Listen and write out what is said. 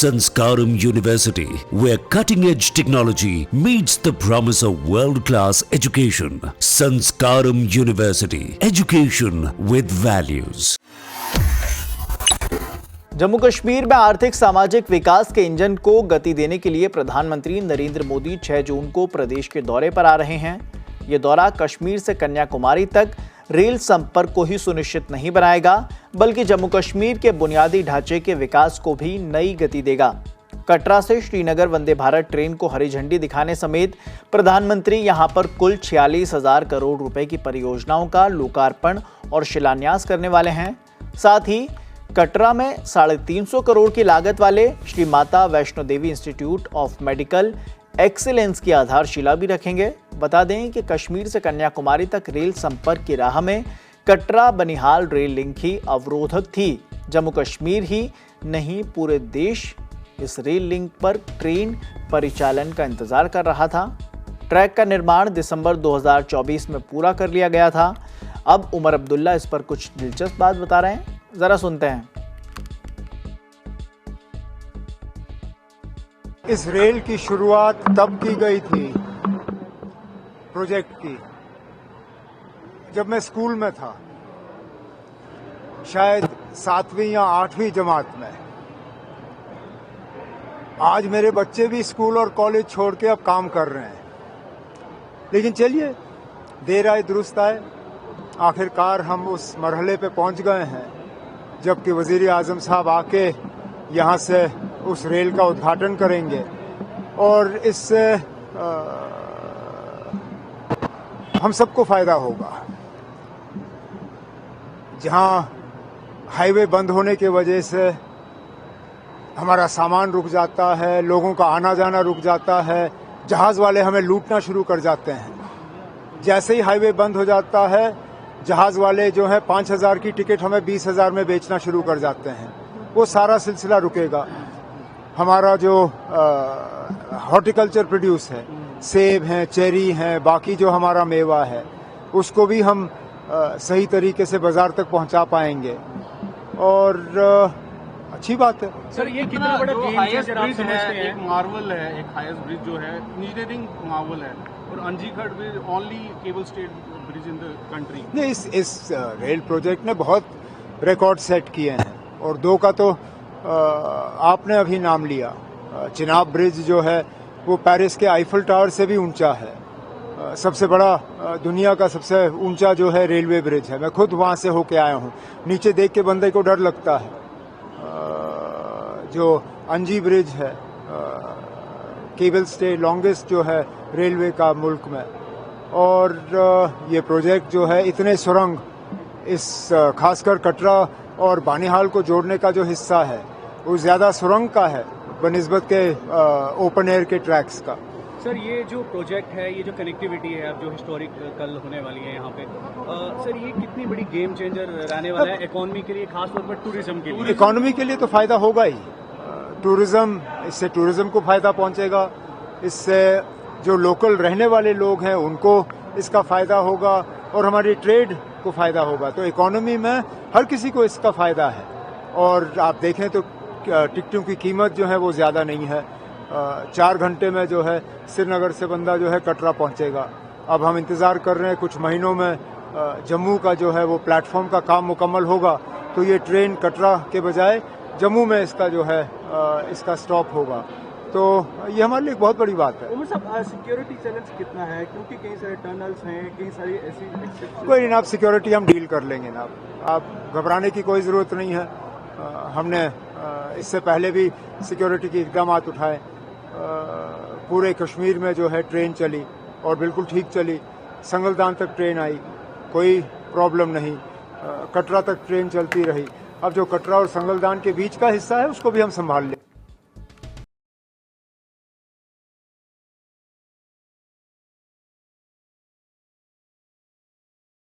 Sanskaram University, where cutting-edge technology meets the promise of world-class education. Sanskaram University, education with values. Jammu Kashmir में आर्थिक सामाजिक विकास के engine को गति देने के लिए प्रधानमंत्री नरेंद्र मोदी 6 जून को प्रदेश के दौरे पर आ रहे हैं। ये दौरा कश्मीर से कन्याकुमारी तक रेल संपर्क को ही सुनिश्चित नहीं बनाएगा, बल्कि जम्मू कश्मीर के बुनियादी ढांचे के विकास को भी नई गति देगा। कटरा से श्रीनगर वंदे भारत ट्रेन को हरी झंडी दिखाने समेत प्रधानमंत्री यहां पर कुल 46,000 करोड़ रुपए की परियोजनाओं का लोकार्पण और शिलान्यास करने वाले हैं। साथ ही कटरा में 350 करोड़ की लागत वाले Shri Mata Vaishno Devi institute of medical excellence की आधारशिला भी रखेंगे। बता दें कि कश्मीर से कन्याकुमारी तक रेल संपर्क की राह में कटरा बनिहाल रेल लिंक ही अवरोधक थी। जम्मू कश्मीर ही नहीं, पूरे देश इस रेल लिंक पर ट्रेन परिचालन का इंतजार कर रहा था। ट्रैक का निर्माण दिसंबर 2024 में पूरा कर लिया गया था। अब उमर अब्दुल्ला इस पर कुछ दिलचस्प बात बता रहे हैं, जरा सुनते हैं। इस रेल की शुरुआत तब की गई थी प्रोजेक्ट की जब मैं स्कूल में था, शायद 7वीं या 8वीं जमात में। आज मेरे बच्चे भी स्कूल और कॉलेज छोड़ के अब काम कर रहे हैं, लेकिन चलिए, देर आए दुरुस्त आए। आखिरकार हम उस मरहले पे पहुंच गए हैं जबकि वजीर आजम साहब आके यहाँ से उस रेल का उद्घाटन करेंगे और इससे हम सबको फायदा होगा। जहाँ हाईवे बंद होने की वजह से हमारा सामान रुक जाता है, लोगों का आना जाना रुक जाता है, जहाज वाले हमें लूटना शुरू कर जाते हैं। जैसे ही हाईवे बंद हो जाता है, जहाज वाले जो है 5,000 की टिकट हमें 20,000 में बेचना शुरू कर जाते हैं। वो सारा सिलसिला रुकेगा। हमारा जो हॉर्टिकल्चर प्रोड्यूस है, सेब हैं, चेरी हैं, बाकी जो हमारा मेवा है, उसको भी हम सही तरीके से बाजार तक पहुंचा पाएंगे और अच्छी बात है। सर, ये कितना बड़ा गेम चेंजर आप समझते हैं? एक मार्वल है, एक हाईएस्ट ब्रिज जो है, इंजीनियरिंग मार्वल है, और अंजीगढ़ bridge only cable stayed bridge in the country. नहीं, इस रेल प्रोजेक्ट ने बहुत रिकॉर्ड सेट किए हैं और 2 का तो आपने अभी नाम लिया। चिनाब ब्रिज जो है वो पेरिस के आईफल टावर से भी ऊंचा है। सबसे बड़ा दुनिया का सबसे ऊंचा जो है रेलवे ब्रिज है। मैं खुद वहां से होके आया हूं। नीचे देख के बंदे को डर लगता है। जो अंजी ब्रिज है, केबल स्टे लॉन्गेस्ट जो है रेलवे का मुल्क में, और ये प्रोजेक्ट जो है इतने सुरंग, इस खासकर कटरा और बानिहाल को जोड़ने का जो हिस्सा है वो ज्यादा सुरंग का है बनिस्बत के ओपन एयर के ट्रैक्स का। सर, ये जो प्रोजेक्ट है, ये जो कनेक्टिविटी है अब जो हिस्टोरिक कल होने वाली है यहाँ पे, सर ये कितनी बड़ी गेम चेंजर रहने वाला है इकोनॉमी के लिए, खासतौर पर टूरिज्म के लिए? इकोनॉमी के लिए तो फायदा होगा ही। टूरिज्म, इससे टूरिज्म को फायदा पहुंचेगा, इससे जो लोकल रहने वाले लोग हैं उनको इसका फायदा होगा और हमारी ट्रेड को फायदा होगा। तो इकोनॉमी में हर किसी को इसका फायदा है। और आप देखें तो टिकटों की कीमत जो है वो ज्यादा नहीं है। 4 घंटे में जो है श्रीनगर से बंदा जो है कटरा पहुंचेगा। अब हम इंतजार कर रहे हैं, कुछ महीनों में जम्मू का जो है वो प्लेटफॉर्म का काम मुकम्मल होगा तो ये ट्रेन कटरा के बजाय जम्मू में इसका जो है इसका स्टॉप होगा। तो ये हमारे लिए एक बहुत बड़ी बात है। उमर साहब, सिक्योरिटी चैलेंज कितना है? क्योंकि कई सारे टनल्स हैं, कई सारी ऐसी। कोई नहीं, आप सिक्योरिटी हम डील कर लेंगे ना, आप घबराने की कोई ज़रूरत नहीं है। हमने इससे पहले भी सिक्योरिटी के इक़दाम उठाए। पूरे कश्मीर में जो है ट्रेन चली और बिल्कुल ठीक चली। संगलदान तक ट्रेन आई, कोई प्रॉब्लम नहीं। कटरा तक ट्रेन चलती रही। अब जो कटरा और संगलदान के बीच का हिस्सा है उसको भी हम संभाल लें।